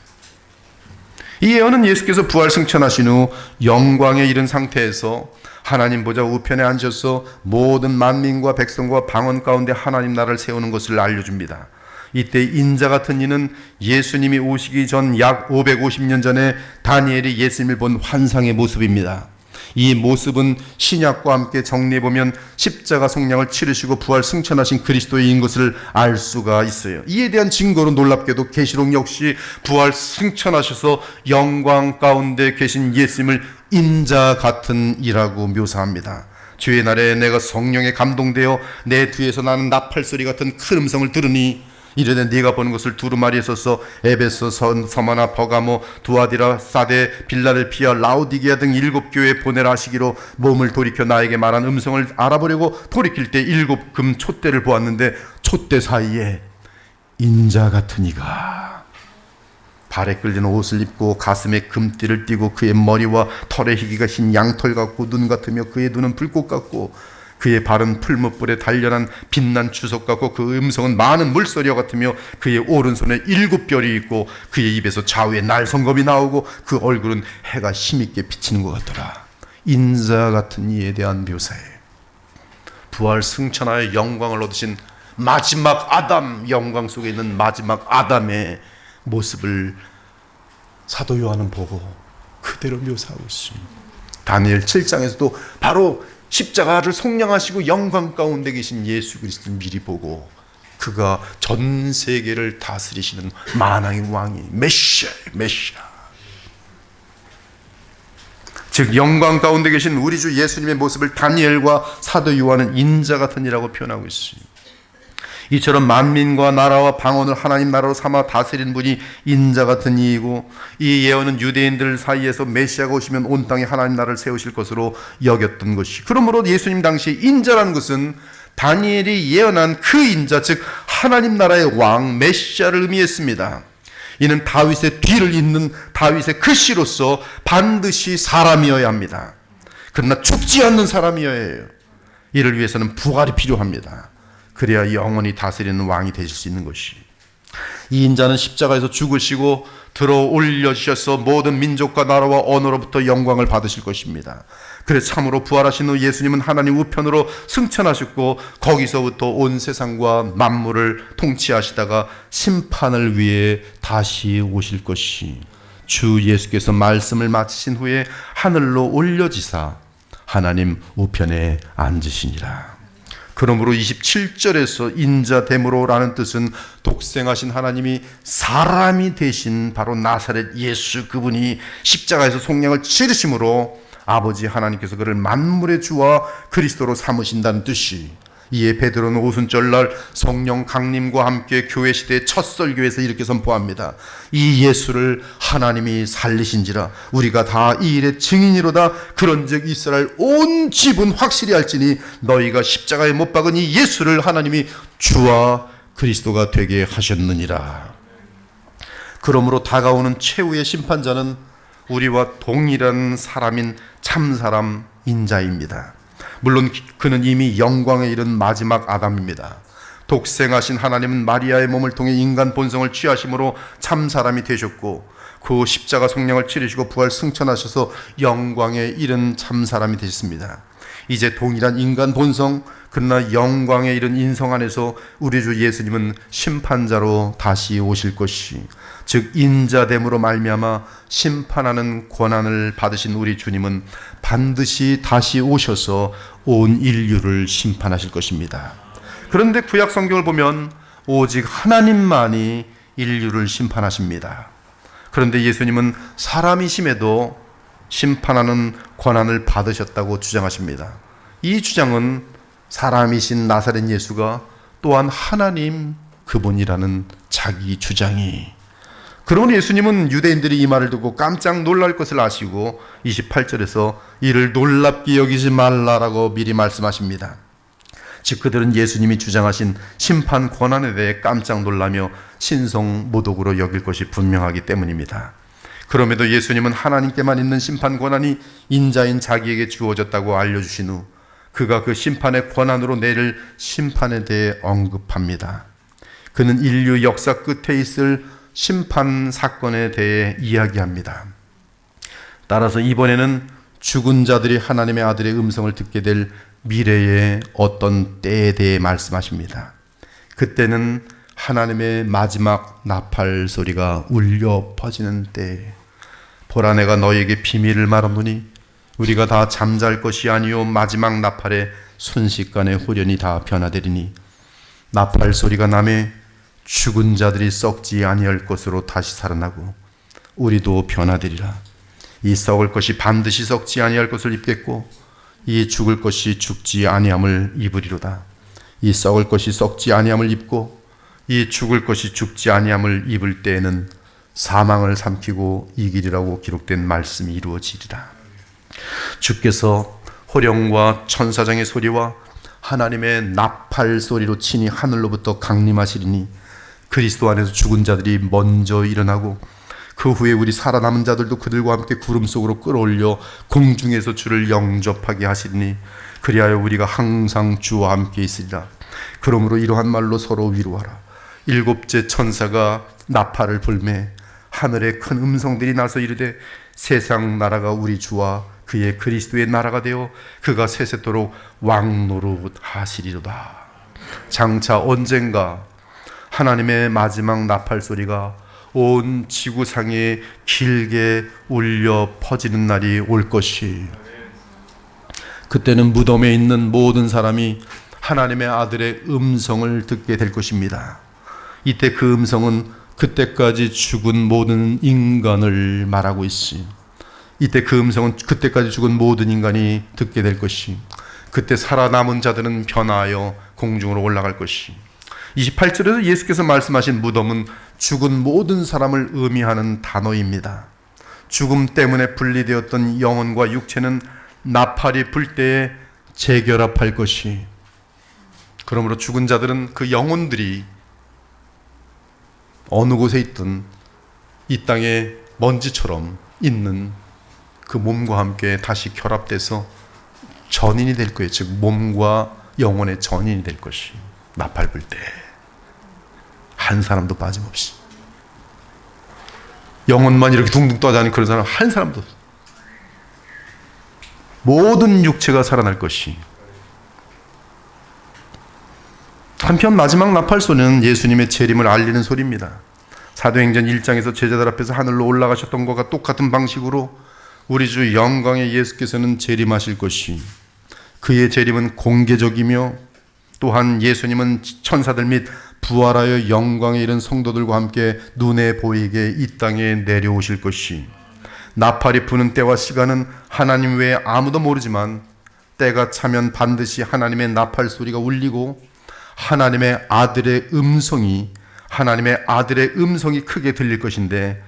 이 예언은 예수께서 부활 승천하신 후 영광에 이른 상태에서 하나님 보좌 우편에 앉아서 모든 만민과 백성과 방언 가운데 하나님 나라를 세우는 것을 알려줍니다. 이때 인자 같은 이는 예수님이 오시기 전 약 550년 전에 다니엘이 예수님을 본 환상의 모습입니다. 이 모습은 신약과 함께 정리해보면 십자가 속량을 치르시고 부활 승천하신 그리스도인 것을 알 수가 있어요. 이에 대한 증거로 놀랍게도 계시록 역시 부활 승천하셔서 영광 가운데 계신 예수님을 인자 같은 이라고 묘사합니다. 주의 날에 내가 성령에 감동되어 내 뒤에서 나는 나팔소리 같은 큰 음성을 들으니 이르되 네가 보는 것을 두루마리에 써서 에베소, 서머나, 버가모, 두아디라, 사데, 빌라델피아, 라우디게아 등 7교회에 보내라 하시기로 몸을 돌이켜 나에게 말한 음성을 알아보려고 돌이킬 때 7금 촛대를 보았는데 촛대 사이에 인자 같은 이가 발에 끌리는 옷을 입고 가슴에 금띠를 띠고 그의 머리와 털의 희기가 흰 양털 같고 눈 같으며 그의 눈은 불꽃 같고 그의 발은 풀무불에 단련한 빛난 주석 같고 그 음성은 많은 물소리와 같으며 그의 오른손에 7별이 있고 그의 입에서 좌우에 날성검이 나오고 그 얼굴은 해가 힘있게 비치는 것 같더라. 인자 같은 이에 대한 묘사예요. 부활 승천하여 영광을 얻으신 마지막 아담, 영광 속에 있는 마지막 아담의 모습을 사도 요한은 보고 그대로 묘사하고 있습니다. 다니엘 7장에서도 바로 십자가를 속량하시고 영광 가운데 계신 예수 그리스도를 미리 보고 그가 전 세계를 다스리시는 만왕의 왕이 메시아. 즉 영광 가운데 계신 우리 주 예수님의 모습을 다니엘과 사도 요한은 인자 같은 이라고 표현하고 있습니다. 이처럼 만민과 나라와 방언을 하나님 나라로 삼아 다스리는 분이 인자 같은 이이고 이 예언은 유대인들 사이에서 메시아가 오시면 온 땅에 하나님 나라를 세우실 것으로 여겼던 것이. 그러므로 예수님 당시 인자라는 것은 다니엘이 예언한 그 인자, 즉 하나님 나라의 왕 메시아를 의미했습니다. 이는 다윗의 뒤를 잇는 다윗의 그 씨로서 반드시 사람이어야 합니다. 그러나 죽지 않는 사람이어야 해요. 이를 위해서는 부활이 필요합니다. 그래야 영원히 다스리는 왕이 되실 수 있는 것이. 이 인자는 십자가에서 죽으시고 들어 올려주셔서 모든 민족과 나라와 언어로부터 영광을 받으실 것입니다. 그래서 참으로 부활하신 후 예수님은 하나님 우편으로 승천하셨고 거기서부터 온 세상과 만물을 통치하시다가 심판을 위해 다시 오실 것이. 주 예수께서 말씀을 마치신 후에 하늘로 올려지사 하나님 우편에 앉으시니라. 그러므로 27절에서 인자됨으로라는 뜻은 독생하신 하나님이 사람이 되신 바로 나사렛 예수 그분이 십자가에서 속량을 치르심으로 아버지 하나님께서 그를 만물의 주와 그리스도로 삼으신다는 뜻이, 이에 베드로는 오순절날 성령 강림과 함께 교회 시대의 첫 설교에서 이렇게 선포합니다. 이 예수를 하나님이 살리신지라 우리가 다 이 일의 증인이로다. 그런즉 이스라엘 온 집은 확실히 알지니 너희가 십자가에 못 박은 이 예수를 하나님이 주와 그리스도가 되게 하셨느니라. 그러므로 다가오는 최후의 심판자는 우리와 동일한 사람인 참사람 인자입니다. 물론 그는 이미 영광에 이른 마지막 아담입니다. 독생하신 하나님은 마리아의 몸을 통해 인간 본성을 취하심으로 참사람이 되셨고 그 십자가 속량을 치르시고 부활 승천하셔서 영광에 이른 참사람이 되셨습니다. 이제 동일한 인간 본성 그러나 영광에 이른 인성 안에서 우리 주 예수님은 심판자로 다시 오실 것이, 즉 인자됨으로 말미암아 심판하는 권한을 받으신 우리 주님은 반드시 다시 오셔서 온 인류를 심판하실 것입니다. 그런데 구약 성경을 보면 오직 하나님만이 인류를 심판하십니다. 그런데 예수님은 사람이심에도 심판하는 권한을 받으셨다고 주장하십니다. 이 주장은 사람이신 나사렛 예수가 또한 하나님 그분이라는 자기 주장이, 그러므로 예수님은 유대인들이 이 말을 듣고 깜짝 놀랄 것을 아시고 28절에서 이를 놀랍게 여기지 말라라고 미리 말씀하십니다. 즉 그들은 예수님이 주장하신 심판 권한에 대해 깜짝 놀라며 신성모독으로 여길 것이 분명하기 때문입니다. 그럼에도 예수님은 하나님께만 있는 심판 권한이 인자인 자기에게 주어졌다고 알려주신 후 그가 그 심판의 권한으로 내릴 심판에 대해 언급합니다. 그는 인류 역사 끝에 있을 심판 사건에 대해 이야기합니다. 따라서 이번에는 죽은 자들이 하나님의 아들의 음성을 듣게 될 미래의 어떤 때에 대해 말씀하십니다. 그때는 하나님의 마지막 나팔 소리가 울려 퍼지는 때, 보라 내가 너에게 비밀을 말하노니 우리가 다 잠잘 것이 아니요 마지막 나팔에 순식간에 후련히 다 변화되리니 나팔 소리가 나매 죽은 자들이 썩지 아니할 것으로 다시 살아나고 우리도 변화되리라. 이 썩을 것이 반드시 썩지 아니할 것을 입겠고 이 죽을 것이 죽지 아니함을 입으리로다. 이 썩을 것이 썩지 아니함을 입고 이 죽을 것이 죽지 아니함을 입을 때에는 사망을 삼키고 이기리라고 기록된 말씀이 이루어지리라. 주께서 호령과 천사장의 소리와 하나님의 나팔 소리로 친히 하늘로부터 강림하시리니 그리스도 안에서 죽은 자들이 먼저 일어나고 그 후에 우리 살아남은 자들도 그들과 함께 구름 속으로 끌어올려 공중에서 주를 영접하게 하시리니 그리하여 우리가 항상 주와 함께 있으리라. 그러므로 이러한 말로 서로 위로하라. 일곱째 천사가 나팔을 불매 하늘에 큰 음성들이 나서 이르되 세상 나라가 우리 주와 그의 그리스도의 나라가 되어 그가 세세토록 왕노릇 하시리로다. 장차 언젠가 하나님의 마지막 나팔 소리가 온 지구상에 길게 울려 퍼지는 날이 올 것이, 그때는 무덤에 있는 모든 사람이 하나님의 아들의 음성을 듣게 될 것입니다. 이때 그 음성은 그때까지 죽은 모든 인간을 말하고 있으니, 이때 그 음성은 그때까지 죽은 모든 인간이 듣게 될 것이, 그때 살아남은 자들은 변화하여 공중으로 올라갈 것이. 28절에서 예수께서 말씀하신 무덤은 죽은 모든 사람을 의미하는 단어입니다. 죽음 때문에 분리되었던 영혼과 육체는 나팔이 불 때에 재결합할 것이, 그러므로 죽은 자들은 그 영혼들이 어느 곳에 있든 이 땅에 먼지처럼 있는 그 몸과 함께 다시 결합돼서 전인이 될 거예요. 즉 몸과 영혼의 전인이 될 것이, 나팔 불 때 한 사람도 빠짐없이, 영혼만 이렇게 둥둥 떠다니는 그런 사람 한 사람도 없어. 모든 육체가 살아날 것이. 한편 마지막 나팔 소리는 예수님의 재림을 알리는 소리입니다. 사도행전 1장에서 제자들 앞에서 하늘로 올라가셨던 것과 똑같은 방식으로 우리 주 영광의 예수께서는 재림하실 것이, 그의 재림은 공개적이며 또한 예수님은 천사들 및 부활하여 영광에 이른 성도들과 함께 눈에 보이게 이 땅에 내려오실 것이, 나팔이 부는 때와 시간은 하나님 외에 아무도 모르지만 때가 차면 반드시 하나님의 나팔 소리가 울리고 하나님의 아들의 음성이 크게 들릴 것인데,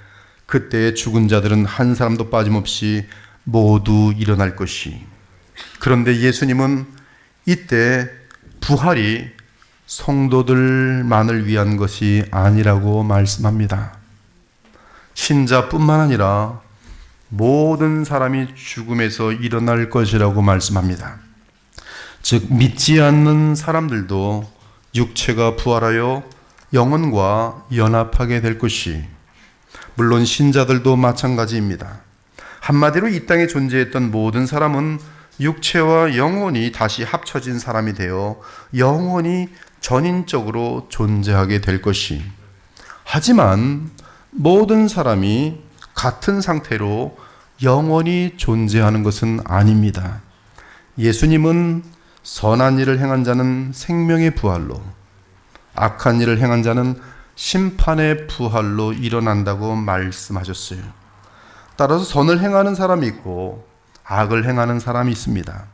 그때에 죽은 자들은 한 사람도 빠짐없이 모두 일어날 것이. 그런데 예수님은 이때 부활이 성도들만을 위한 것이 아니라고 말씀합니다. 신자뿐만 아니라 모든 사람이 죽음에서 일어날 것이라고 말씀합니다. 즉 믿지 않는 사람들도 육체가 부활하여 영혼과 연합하게 될 것이, 물론 신자들도 마찬가지입니다. 한마디로 이 땅에 존재했던 모든 사람은 육체와 영혼이 다시 합쳐진 사람이 되어 영혼이 전인적으로 존재하게 될 것이, 하지만 모든 사람이 같은 상태로 영원히 존재하는 것은 아닙니다. 예수님은 선한 일을 행한 자는 생명의 부활로, 악한 일을 행한 자는 심판의 부활로 일어난다고 말씀하셨어요. 따라서 선을 행하는 사람이 있고 악을 행하는 사람이 있습니다.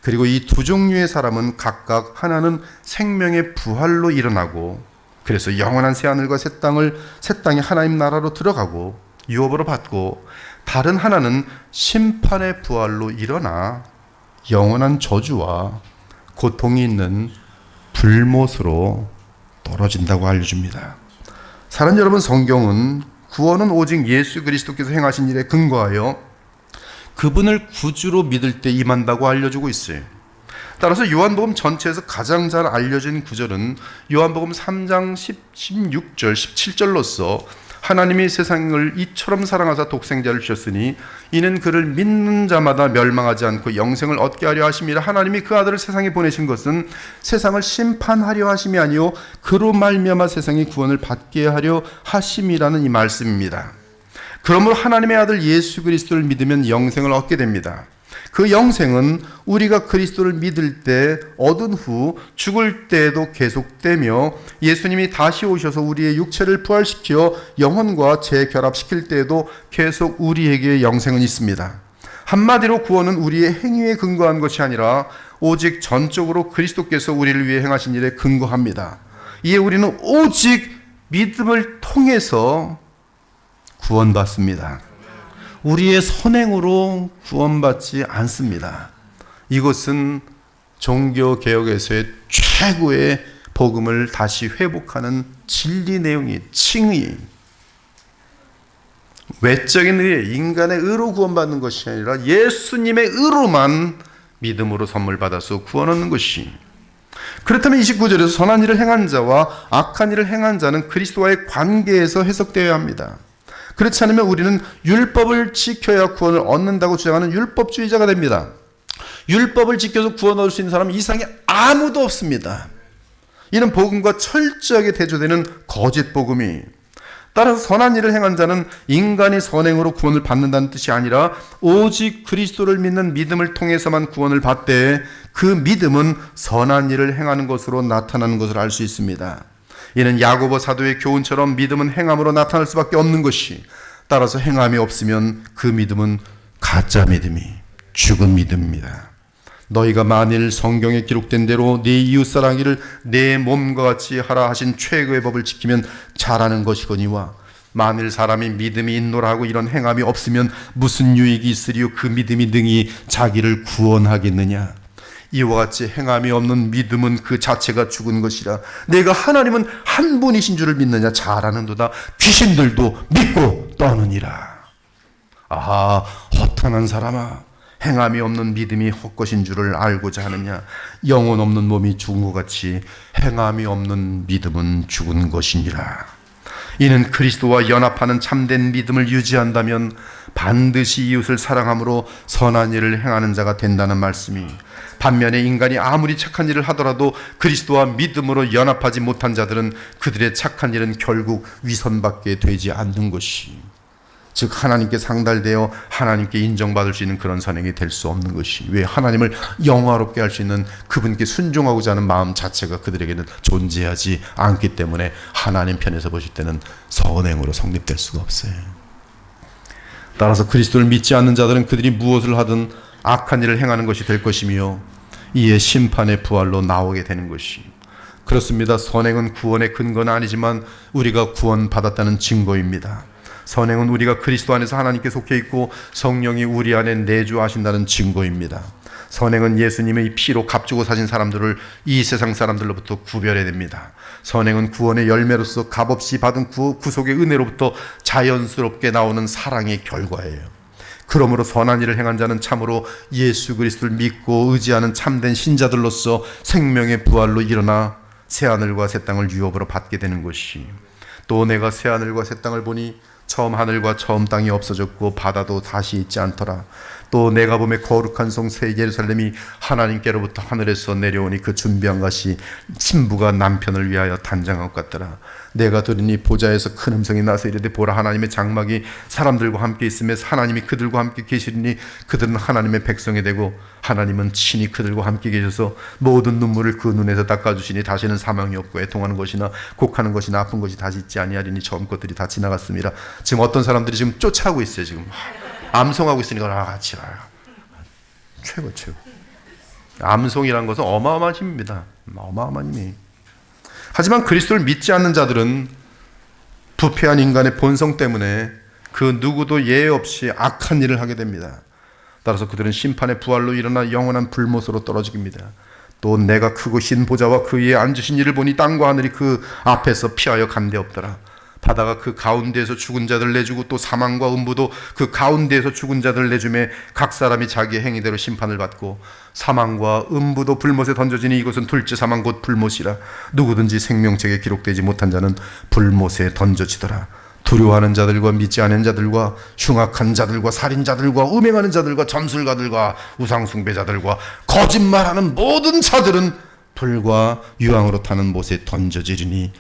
그리고 이 두 종류의 사람은 각각 하나는 생명의 부활로 일어나고, 그래서 영원한 새하늘과 새 땅에 하나님 나라로 들어가고 유업으로 받고, 다른 하나는 심판의 부활로 일어나 영원한 저주와 고통이 있는 불못으로 떨어진다고 알려줍니다. 사랑하는 여러분, 성경은 구원은 오직 예수 그리스도께서 행하신 일에 근거하여 그분을 구주로 믿을 때 임한다고 알려주고 있어요. 따라서 요한복음 전체에서 가장 잘 알려진 구절은 요한복음 3장 16절, 17절로서 하나님이 세상을 이처럼 사랑하사 독생자를 주셨으니 이는 그를 믿는 자마다 멸망하지 않고 영생을 얻게 하려 하심이라. 하나님이 그 아들을 세상에 보내신 것은 세상을 심판하려 하심이 아니요 그로 말미암아 세상이 구원을 받게 하려 하심이라는 이 말씀입니다. 그러므로 하나님의 아들 예수 그리스도를 믿으면 영생을 얻게 됩니다. 그 영생은 우리가 그리스도를 믿을 때 얻은 후 죽을 때에도 계속되며, 예수님이 다시 오셔서 우리의 육체를 부활시켜 영혼과 재결합시킬 때에도 계속 우리에게 영생은 있습니다. 한마디로 구원은 우리의 행위에 근거한 것이 아니라 오직 전적으로 그리스도께서 우리를 위해 행하신 일에 근거합니다. 이에 우리는 오직 믿음을 통해서 구원받습니다. 우리의 선행으로 구원받지 않습니다. 이것은 종교개혁에서의 최고의 복음을 다시 회복하는 진리 내용이 칭의, 외적인 의, 인간의 의로 구원받는 것이 아니라 예수님의 의로만 믿음으로 선물 받아서 구원 얻는 것이. 그렇다면 29절에서 선한 일을 행한 자와 악한 일을 행한 자는 그리스도와의 관계에서 해석되어야 합니다. 그렇지 않으면 우리는 율법을 지켜야 구원을 얻는다고 주장하는 율법주의자가 됩니다. 율법을 지켜서 구원 얻을 수 있는 사람은 이 세상에 아무도 없습니다. 이는 복음과 철저하게 대조되는 거짓 복음이. 따라서 선한 일을 행한 자는 인간이 선행으로 구원을 받는다는 뜻이 아니라 오직 그리스도를 믿는 믿음을 통해서만 구원을 받되, 그 믿음은 선한 일을 행하는 것으로 나타나는 것을 알 수 있습니다. 이는 야고보 사도의 교훈처럼 믿음은 행함으로 나타날 수밖에 없는 것이, 따라서 행함이 없으면 그 믿음은 가짜 믿음이, 죽은 믿음입니다. 너희가 만일 성경에 기록된 대로 네 이웃사랑이를 내 몸과 같이 하라 하신 최고의 법을 지키면 잘하는 것이거니와, 만일 사람이 믿음이 있노라 하고 이런 행함이 없으면 무슨 유익이 있으리요? 그 믿음이 능히 자기를 구원하겠느냐? 이와 같이 행함이 없는 믿음은 그 자체가 죽은 것이라. 내가 하나님은 한 분이신 줄을 믿느냐? 잘하는도다. 귀신들도 믿고 떠느니라. 아하, 허탄한 사람아, 행함이 없는 믿음이 헛것인 줄을 알고자 하느냐? 영혼 없는 몸이 죽은 것 같이 행함이 없는 믿음은 죽은 것이니라. 이는 그리스도와 연합하는 참된 믿음을 유지한다면 반드시 이웃을 사랑함으로 선한 일을 행하는 자가 된다는 말씀이, 반면에 인간이 아무리 착한 일을 하더라도 그리스도와 믿음으로 연합하지 못한 자들은 그들의 착한 일은 결국 위선받게 되지 않는 것이. 즉 하나님께 상달되어 하나님께 인정받을 수 있는 그런 선행이 될 수 없는 것이, 왜 하나님을 영화롭게 할 수 있는 그분께 순종하고자 하는 마음 자체가 그들에게는 존재하지 않기 때문에 하나님 편에서 보실 때는 선행으로 성립될 수가 없어요. 따라서 그리스도를 믿지 않는 자들은 그들이 무엇을 하든 악한 일을 행하는 것이 될 것이며 이에 심판의 부활로 나오게 되는 것이, 그렇습니다. 선행은 구원의 근거는 아니지만 우리가 구원받았다는 증거입니다. 선행은 우리가 그리스도 안에서 하나님께 속해 있고 성령이 우리 안에 내주하신다는 증거입니다. 선행은 예수님의 피로 값주고 사신 사람들을 이 세상 사람들로부터 구별해냅니다. 선행은 구원의 열매로서 값없이 받은 구속의 은혜로부터 자연스럽게 나오는 사랑의 결과예요. 그러므로 선한 일을 행한 자는 참으로 예수 그리스도를 믿고 의지하는 참된 신자들로서 생명의 부활로 일어나 새하늘과 새 땅을 유업으로 받게 되는 것이, 또 내가 새하늘과 새 땅을 보니 처음 하늘과 처음 땅이 없어졌고 바다도 다시 있지 않더라. 또 내가 보매 거룩한 성 새 예루살렘이 하나님께로부터 하늘에서 내려오니 그 준비한 것이 신부가 남편을 위하여 단장한 것 같더라. 내가 들으니 보좌에서 큰 음성이 나서 이르되 보라, 하나님의 장막이 사람들과 함께 있으며 하나님이 그들과 함께 계시리니 그들은 하나님의 백성이 되고 하나님은 친히 그들과 함께 계셔서 모든 눈물을 그 눈에서 닦아주시니 다시는 사망이 없고 애통하는 것이나 곡하는 것이나 아픈 것이 다시 있지 아니하리니 처음 것들이 다 지나갔습니다. 지금 어떤 사람들이 지금 쫓아오고 있어요. 지금 암송하고 있으니까 같이 최고. 암송이란 것은 어마어마한 힘입니다. 어마어마한 힘이. 하지만 그리스도를 믿지 않는 자들은 부패한 인간의 본성 때문에 그 누구도 예외 없이 악한 일을 하게 됩니다. 따라서 그들은 심판의 부활로 일어나 영원한 불못으로 떨어지깁니다. 또 내가 크고 흰 보좌와 그 위에 앉으신 이를 보니 땅과 하늘이 그 앞에서 피하여 간데 없더라. 바다가 그 가운데에서 죽은 자들 내주고 또 사망과 음부도 그 가운데에서 죽은 자들 내주매 각 사람이 자기의 행위대로 심판을 받고 사망과 음부도 불못에 던져지니 이것은 둘째 사망 곧 불못이라. 누구든지 생명책에 기록되지 못한 자는 불못에 던져지더라. 두려워하는 자들과 믿지 않은 자들과 흉악한 자들과 살인자들과 음행하는 자들과 점술가들과 우상숭배자들과 거짓말하는 모든 자들은 불과 유황으로 타는 못에 던져지리니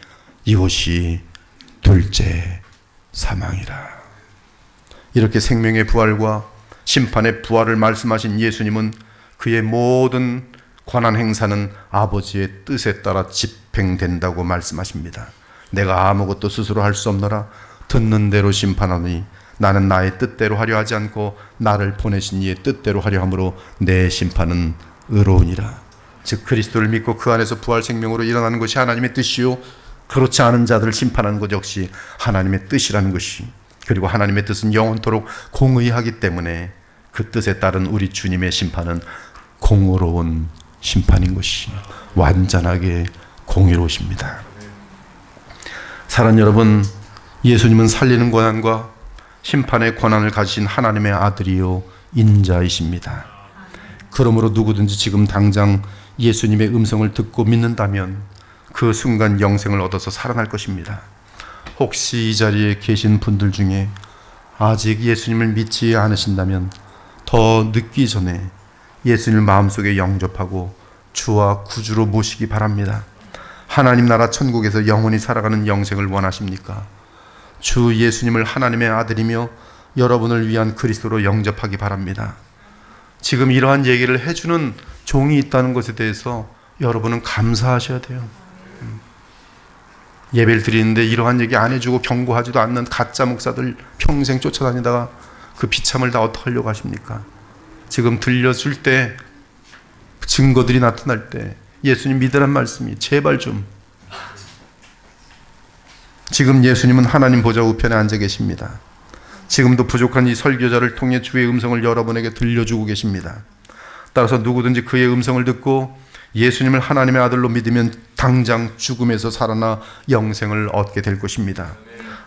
이것이 둘째 사망이라. 이렇게 생명의 부활과 심판의 부활을 말씀하신 예수님은 그의 모든 권한 행사는 아버지의 뜻에 따라 집행된다고 말씀하십니다. 내가 아무것도 스스로 할 수 없노라. 듣는 대로 심판하니 나는 나의 뜻대로 하려 하지 않고 나를 보내신 이의 뜻대로 하려 함으로 내 심판은 의로우니라. 즉 그리스도를 믿고 그 안에서 부활 생명으로 일어나는 것이 하나님의 뜻이요, 그렇지 않은 자들을 심판하는 것 역시 하나님의 뜻이라는 것이, 그리고 하나님의 뜻은 영원토록 공의하기 때문에 그 뜻에 따른 우리 주님의 심판은 공의로운 심판인 것이, 완전하게 공의로우십니다. 사랑하는 여러분, 예수님은 살리는 권한과 심판의 권한을 가지신 하나님의 아들이요 인자이십니다. 그러므로 누구든지 지금 당장 예수님의 음성을 듣고 믿는다면 그 순간 영생을 얻어서 살아날 것입니다. 혹시 이 자리에 계신 분들 중에 아직 예수님을 믿지 않으신다면 더 늦기 전에 예수님을 마음속에 영접하고 주와 구주로 모시기 바랍니다. 하나님 나라 천국에서 영원히 살아가는 영생을 원하십니까? 주 예수님을 하나님의 아들이며 여러분을 위한 그리스도로 영접하기 바랍니다. 지금 이러한 얘기를 해주는 종이 있다는 것에 대해서 여러분은 감사하셔야 돼요. 예배를 드리는데 이러한 얘기 안 해주고 경고하지도 않는 가짜 목사들 평생 쫓아다니다가 그 비참을 다 어떻게 하려고 하십니까? 지금 들려줄 때, 증거들이 나타날 때 예수님 믿으란 말씀이 제발 좀. 지금 예수님은 하나님 보좌 우편에 앉아 계십니다. 지금도 부족한 이 설교자를 통해 주의 음성을 여러분에게 들려주고 계십니다. 따라서 누구든지 그의 음성을 듣고 예수님을 하나님의 아들로 믿으면 당장 죽음에서 살아나 영생을 얻게 될 것입니다.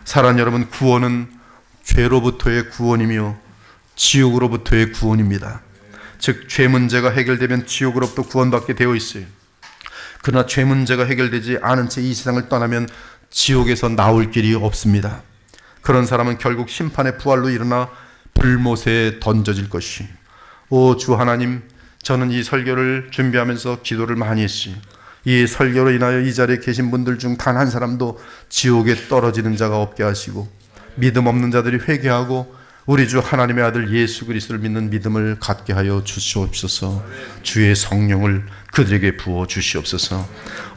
사랑하는 여러분, 구원은 죄로부터의 구원이며 지옥으로부터의 구원입니다. 즉 죄 문제가 해결되면 지옥으로부터 구원받게 되어 있어요. 그러나 죄 문제가 해결되지 않은 채 이 세상을 떠나면 지옥에서 나올 길이 없습니다. 그런 사람은 결국 심판의 부활로 일어나 불못에 던져질 것이. 오 주 하나님, 저는 이 설교를 준비하면서 기도를 많이 했지. 이 설교로 인하여 이 자리에 계신 분들 중 단 한 사람도 지옥에 떨어지는 자가 없게 하시고 믿음 없는 자들이 회개하고 우리 주 하나님의 아들 예수 그리스도를 믿는 믿음을 갖게 하여 주시옵소서. 주의 성령을 그들에게 부어 주시옵소서.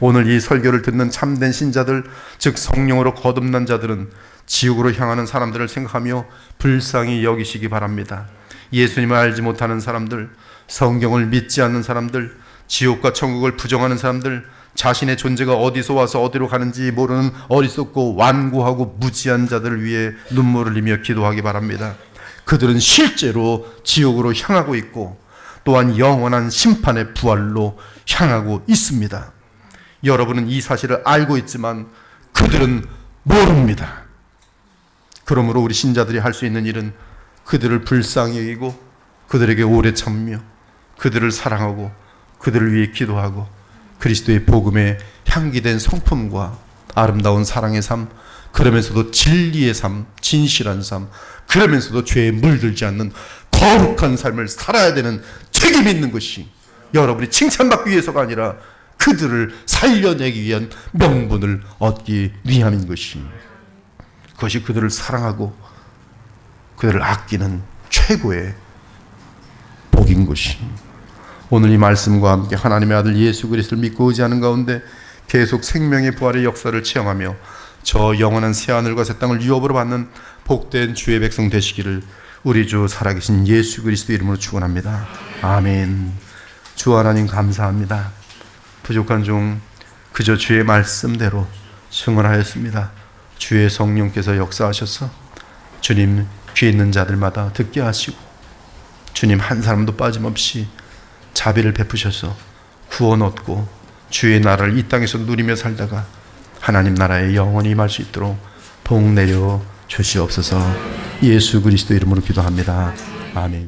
오늘 이 설교를 듣는 참된 신자들, 즉 성령으로 거듭난 자들은 지옥으로 향하는 사람들을 생각하며 불쌍히 여기시기 바랍니다. 예수님을 알지 못하는 사람들, 성경을 믿지 않는 사람들, 지옥과 천국을 부정하는 사람들, 자신의 존재가 어디서 와서 어디로 가는지 모르는 어리석고 완고하고 무지한 자들을 위해 눈물을 흘리며 기도하기 바랍니다. 그들은 실제로 지옥으로 향하고 있고 또한 영원한 심판의 부활로 향하고 있습니다. 여러분은 이 사실을 알고 있지만 그들은 모릅니다. 그러므로 우리 신자들이 할 수 있는 일은 그들을 불쌍히 여기고 그들에게 오래 참으며 그들을 사랑하고 그들을 위해 기도하고 그리스도의 복음에 향기된 성품과 아름다운 사랑의 삶, 그러면서도 진리의 삶, 진실한 삶, 그러면서도 죄에 물들지 않는 거룩한 삶을 살아야 되는 책임이 있는 것이 여러분이 칭찬받기 위해서가 아니라 그들을 살려내기 위한 명분을 얻기 위함인 것이, 그것이 그들을 사랑하고 그들을 아끼는 최고의 복인 것이, 오늘 이 말씀과 함께 하나님의 아들 예수 그리스도를 믿고 의지하는 가운데 계속 생명의 부활의 역사를 체험하며 저 영원한 새하늘과 새 땅을 유업으로 받는 복된 주의 백성 되시기를 우리 주 살아계신 예수 그리스도 이름으로 축원합니다. 아멘. 주 하나님 감사합니다. 부족한 중 그저 주의 말씀대로 승언하였습니다. 주의 성령께서 역사하셔서 주님 귀 있는 자들마다 듣게 하시고 주님 한 사람도 빠짐없이 자비를 베푸셔서 구원 얻고 주의 나라를 이 땅에서 누리며 살다가 하나님 나라에 영원히 임할 수 있도록 복 내려 주시옵소서. 예수 그리스도 이름으로 기도합니다. 아멘.